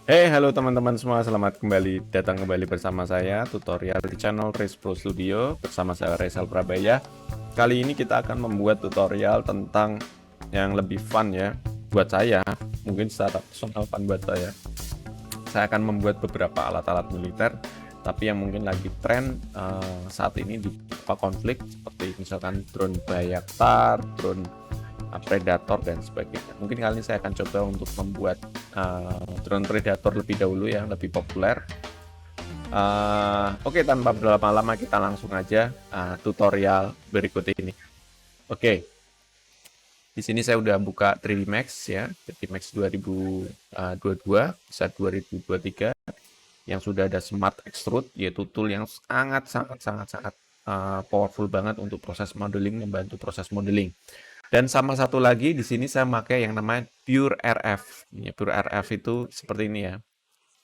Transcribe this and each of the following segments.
Halo teman-teman semua, selamat datang kembali bersama saya, tutorial di channel Race Pro Studio bersama saya Resal Prabaya. Kali ini kita akan membuat tutorial tentang yang lebih fun ya, buat saya, mungkin secara personal fun buat saya. Saya akan membuat beberapa alat-alat militer, tapi yang mungkin lagi tren saat ini di beberapa konflik, seperti misalkan drone Bayraktar, drone Predator dan sebagainya. Mungkin kali ini saya akan coba untuk membuat drone Predator lebih dahulu ya, lebih populer. Oke, tanpa berlama-lama kita langsung aja tutorial berikut ini. Oke, di sini saya udah buka 3D Max ya, 3D Max 2022 bisa 2023 yang sudah ada Smart Extrude, yaitu tool yang sangat powerful banget untuk proses modeling, membantu proses modeling. Dan sama satu lagi di sini saya pakai yang namanya Pure RF. Ya, Pure RF itu seperti ini ya.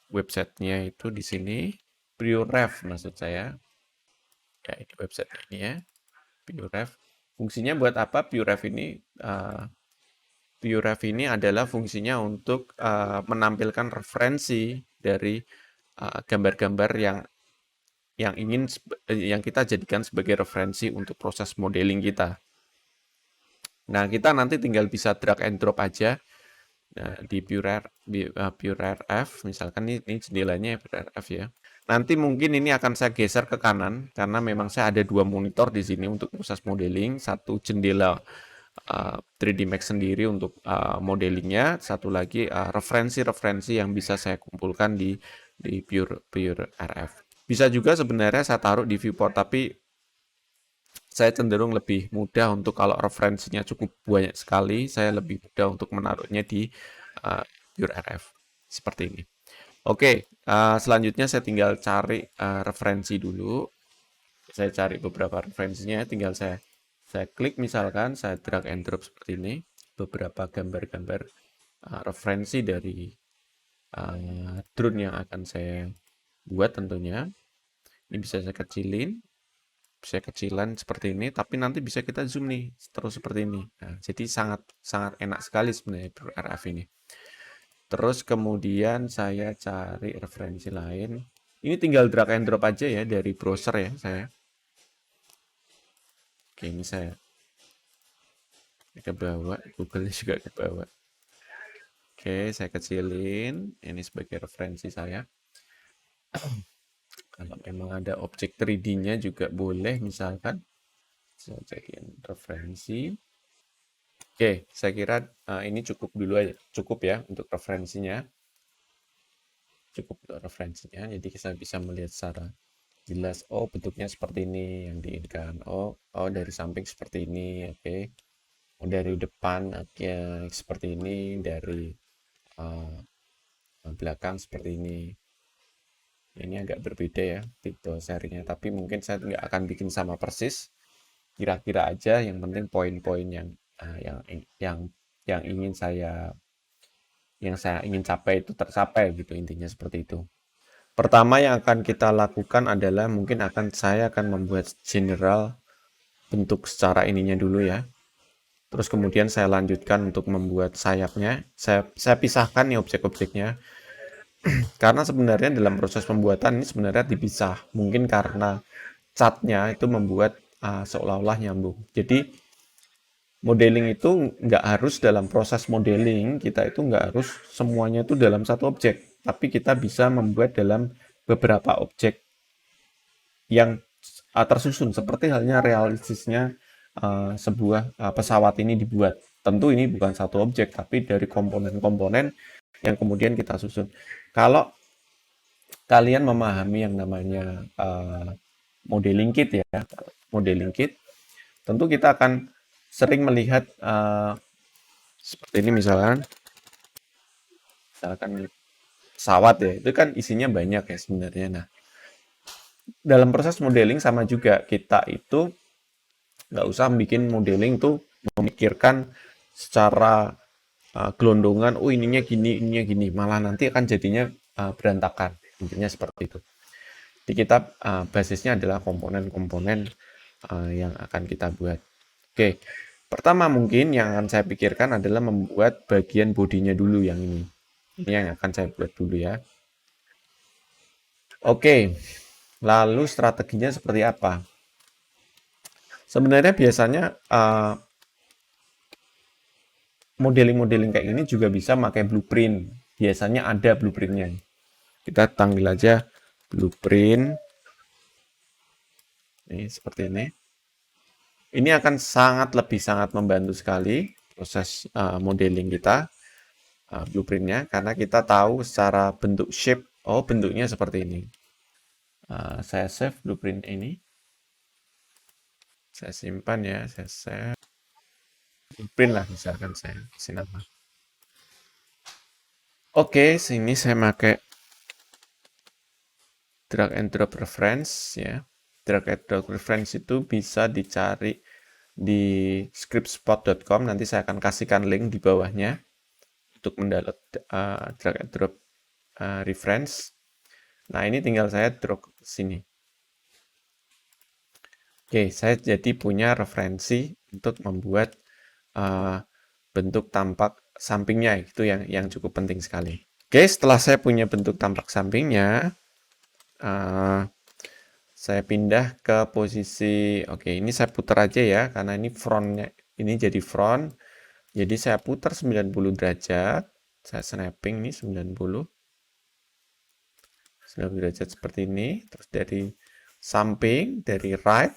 Websitenya itu di sini Pure RF maksud saya. Ya, ini website ini ya. Pure RF. Fungsinya buat apa? Pure RF ini adalah fungsinya untuk menampilkan referensi dari gambar-gambar yang kita jadikan sebagai referensi untuk proses modeling kita. Nah, kita nanti tinggal bisa drag and drop aja. Nah, di Pure RF, misalkan ini jendelanya Pure RF ya. Nanti mungkin ini akan saya geser ke kanan, karena memang saya ada dua monitor di sini untuk proses modeling. Satu jendela 3D Max sendiri untuk modelingnya, satu lagi referensi-referensi yang bisa saya kumpulkan di Pure RF. Bisa juga sebenarnya saya taruh di viewport, tapi saya cenderung lebih mudah untuk kalau referensinya cukup banyak sekali, saya lebih mudah untuk menaruhnya di Pure RF seperti ini. Oke, selanjutnya saya tinggal cari referensi dulu. Saya cari beberapa referensinya, tinggal saya klik misalkan, saya drag and drop seperti ini, beberapa gambar-gambar referensi dari drone yang akan saya buat tentunya. Ini bisa saya kecilin, bisa kecilan seperti ini, tapi nanti bisa kita zoom nih terus seperti ini. Nah, jadi sangat sangat enak sekali sebenarnya RF ini. Terus kemudian saya cari referensi lain. Ini tinggal drag and drop aja ya dari browser ya saya. Oke, ini saya ke bawah, Google juga ke bawah. Oke, saya kecilin. Ini sebagai referensi saya. Kalau memang ada objek 3D-nya juga boleh, misalkan saya jadikan referensi. Oke, saya kira ini cukup dulu aja, cukup ya untuk referensinya. Cukup untuk referensinya, jadi kita bisa melihat secara jelas. Oh, bentuknya seperti ini yang diinginkan. Oh, dari samping seperti ini, oke. Oh, dari depan, oke, seperti ini. Dari uh, belakang seperti ini. Ini agak berbeda ya tipe serinya, tapi mungkin saya nggak akan bikin sama persis. Kira-kira aja, yang penting poin-poin yang ingin saya ingin capai itu tercapai gitu, intinya seperti itu. Pertama yang akan kita lakukan adalah mungkin saya akan membuat general bentuk secara ininya dulu ya. Terus kemudian saya lanjutkan untuk membuat sayapnya. Saya pisahkan nih objek-objeknya. Karena sebenarnya dalam proses pembuatan ini sebenarnya dipisah. Mungkin karena catnya itu membuat seolah-olah nyambung. Jadi modeling itu nggak harus dalam proses modeling, kita itu nggak harus semuanya itu dalam satu objek. Tapi kita bisa membuat dalam beberapa objek yang tersusun. Seperti halnya realistisnya sebuah pesawat ini dibuat. Tentu ini bukan satu objek, tapi dari komponen-komponen yang kemudian kita susun. Kalau kalian memahami yang namanya modeling kit ya, modeling kit, tentu kita akan sering melihat seperti ini misalkan pesawat ya, itu kan isinya banyak ya sebenarnya. Nah, dalam proses modeling sama juga, kita itu nggak usah bikin modeling tuh memikirkan secara gelondongan, oh ininya gini, malah nanti akan jadinya berantakan. Intinya seperti itu. Jadi kita basisnya adalah komponen-komponen yang akan kita buat. Oke, pertama mungkin yang akan saya pikirkan adalah membuat bagian bodinya dulu yang ini. Ini yang akan saya buat dulu ya. Oke, lalu strateginya seperti apa? Sebenarnya biasanya modeling-modeling kayak ini juga bisa pakai blueprint. Biasanya ada blueprintnya. Kita panggil aja blueprint. Ini seperti ini. Ini akan sangat membantu sekali proses modeling kita, blueprintnya, karena kita tahu secara bentuk shape, oh bentuknya seperti ini. Saya save blueprint ini, saya simpan ya, saya save blueprint lah, misalkan saya kasih nama. Oke, sini saya pakai drag and drop reference ya. Drag and drop reference itu bisa dicari di scriptspot.com. Nanti saya akan kasihkan link di bawahnya untuk mendownload drag and drop reference. Nah, ini tinggal saya drag sini. Oke, saya jadi punya referensi untuk membuat bentuk tampak sampingnya. Itu yang cukup penting sekali. Oke, setelah saya punya bentuk tampak sampingnya, saya pindah ke posisi, oke, ini saya putar aja ya, karena ini frontnya, ini jadi front. Jadi saya putar 90 derajat, saya snapping ini 90 derajat seperti ini. Terus dari samping, dari right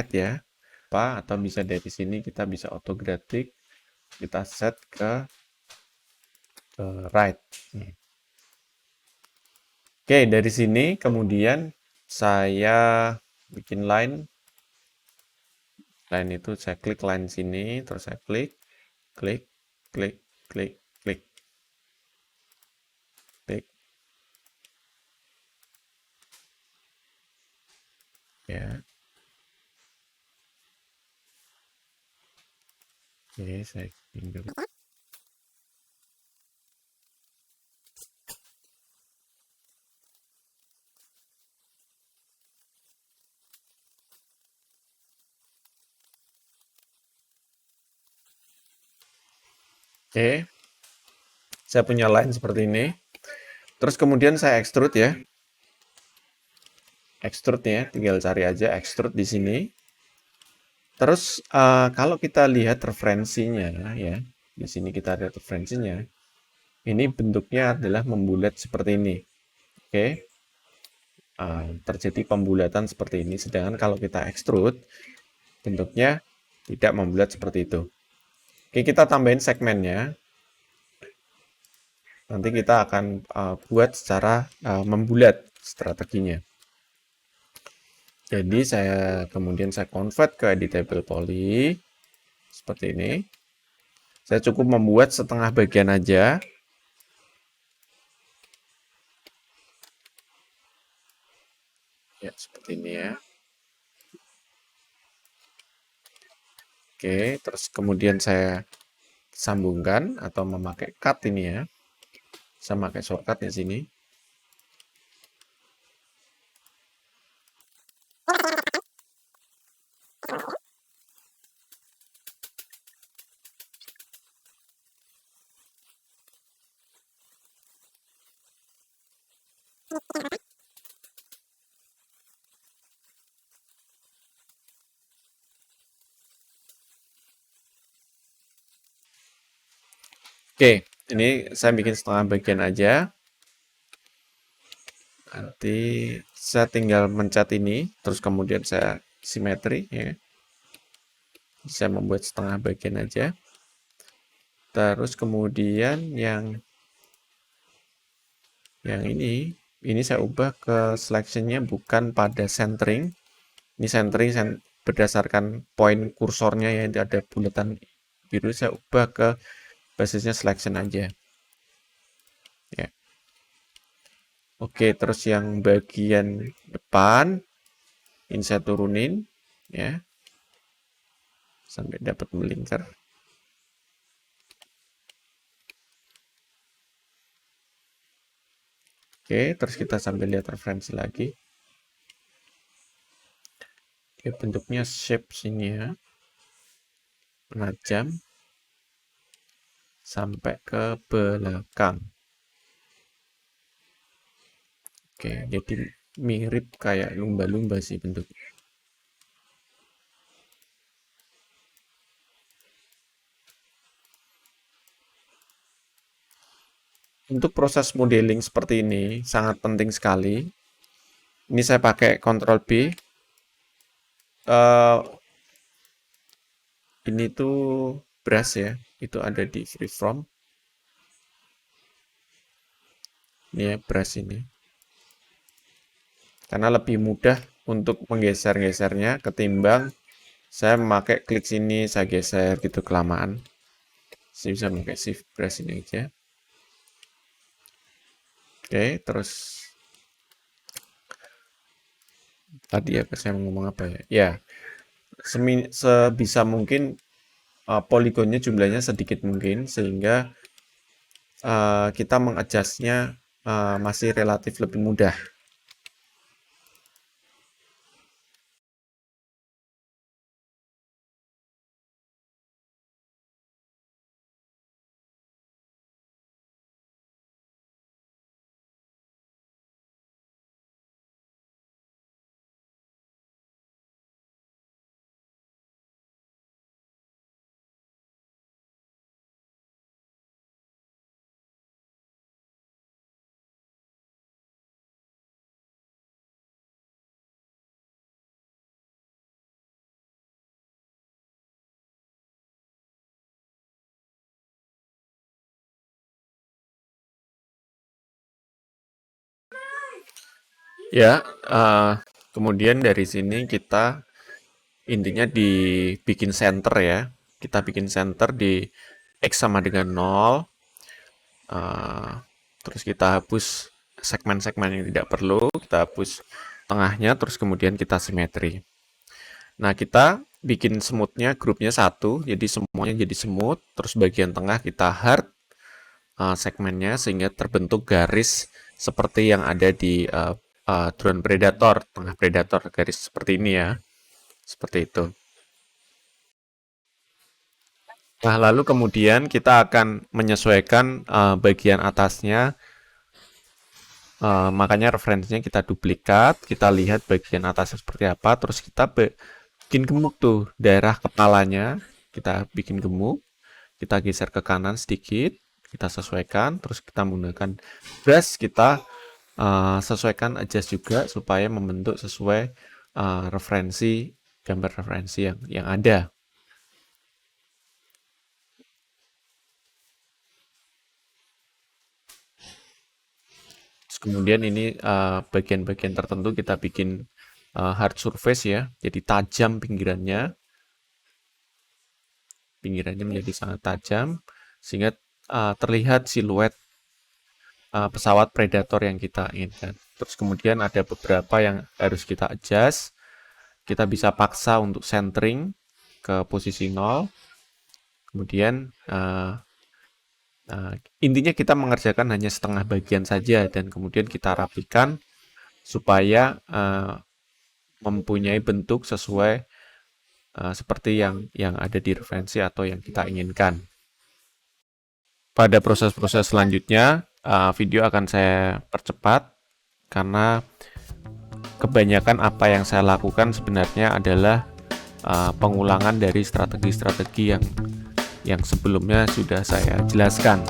ya, atau bisa dari sini kita bisa autografic, kita set ke right. Oke, dari sini kemudian saya bikin line itu saya klik line sini, terus saya klik, klik, klik, klik, klik, klik. Ya, oke, saya pindah. Oke, saya punya line seperti ini. Terus kemudian saya extrude ya. Extrude ya, tinggal cari aja extrude di sini. Terus kalau kita lihat referensinya ya, di sini kita lihat referensinya. Ini bentuknya adalah membulat seperti ini. Oke, terjadi pembulatan seperti ini. Sedangkan kalau kita extrude, bentuknya tidak membulat seperti itu. Oke, kita tambahin segmennya. Nanti kita akan buat secara membulat strateginya. Jadi kemudian saya convert ke editable poly seperti ini. Saya cukup membuat setengah bagian aja. Ya, seperti ini ya. Oke, terus kemudian saya sambungkan atau memakai cut ini ya. Saya pakai shortcut di sini. Oke, ini saya bikin setengah bagian aja. Nanti saya tinggal mencet ini, terus kemudian saya simetri ya. Saya membuat setengah bagian aja. Terus kemudian yang ini saya ubah ke selection-nya bukan pada centering. Ini centering berdasarkan poin kursornya ya, ada bulatan biru, saya ubah ke basisnya selection aja. Ya. Oke, terus yang bagian depan ini saya turunin ya sampai dapat melingkar. Oke, terus kita sambil lihat referensi lagi. Oke, bentuknya shape sini ya, penajam. sampai ke belakang. Oke, jadi mirip kayak lumba-lumba sih bentuk. Untuk proses modeling seperti ini sangat penting sekali. Ini saya pakai Ctrl B. Ini tuh brush ya, itu ada di freeform. Ini ya brush ini. Karena lebih mudah untuk menggeser-gesernya ketimbang saya memakai klik sini, saya geser gitu kelamaan. Saya bisa memakai shift brush ini aja. Oke, terus tadi ya saya ngomong apa ya? Ya, sebisa mungkin poligonnya jumlahnya sedikit mungkin sehingga kita mengadjustnya masih relatif lebih mudah. Ya, kemudian dari sini kita intinya dibikin center ya. Kita bikin center di X sama dengan 0. Terus kita hapus segmen-segmen yang tidak perlu. Kita hapus tengahnya, terus kemudian kita simetri. Nah, kita bikin smooth-nya grupnya 1. Jadi semuanya jadi smooth. Terus bagian tengah kita hard segmennya sehingga terbentuk garis seperti yang ada di drone predator, tengah predator, garis seperti ini ya. Seperti itu. Nah, lalu kemudian kita akan menyesuaikan bagian atasnya. Makanya referensinya kita duplikat, kita lihat bagian atasnya seperti apa, terus kita bikin gemuk tuh daerah kepalanya, kita bikin gemuk, kita geser ke kanan sedikit, kita sesuaikan, terus kita menggunakan brush, kita sesuaikan adjust juga supaya membentuk sesuai referensi, gambar referensi yang ada. Terus kemudian ini bagian-bagian tertentu kita bikin hard surface ya, jadi tajam pinggirannya. Pinggirannya menjadi sangat tajam sehingga terlihat siluet pesawat predator yang kita inginkan. Terus kemudian ada beberapa yang harus kita adjust. Kita bisa paksa untuk centering ke posisi 0. Kemudian intinya kita mengerjakan hanya setengah bagian saja dan kemudian kita rapikan supaya mempunyai bentuk sesuai seperti yang ada di referensi atau yang kita inginkan. Pada proses-proses selanjutnya, video akan saya percepat karena kebanyakan apa yang saya lakukan sebenarnya adalah pengulangan dari strategi-strategi yang sebelumnya sudah saya jelaskan.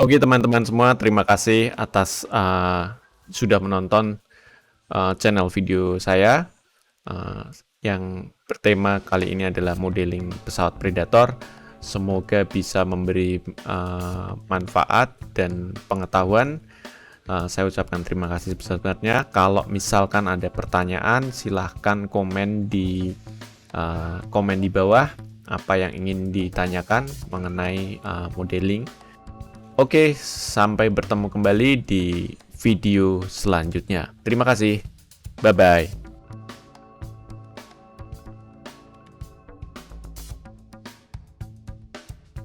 Oke teman-teman semua, terima kasih atas sudah menonton channel video saya yang bertema kali ini adalah modeling pesawat Predator. Semoga bisa memberi manfaat dan pengetahuan. Saya ucapkan terima kasih sebesar-besarnya. Kalau misalkan ada pertanyaan, silahkan komen di bawah apa yang ingin ditanyakan mengenai modeling. Oke, sampai bertemu kembali di video selanjutnya. Terima kasih. Bye-bye.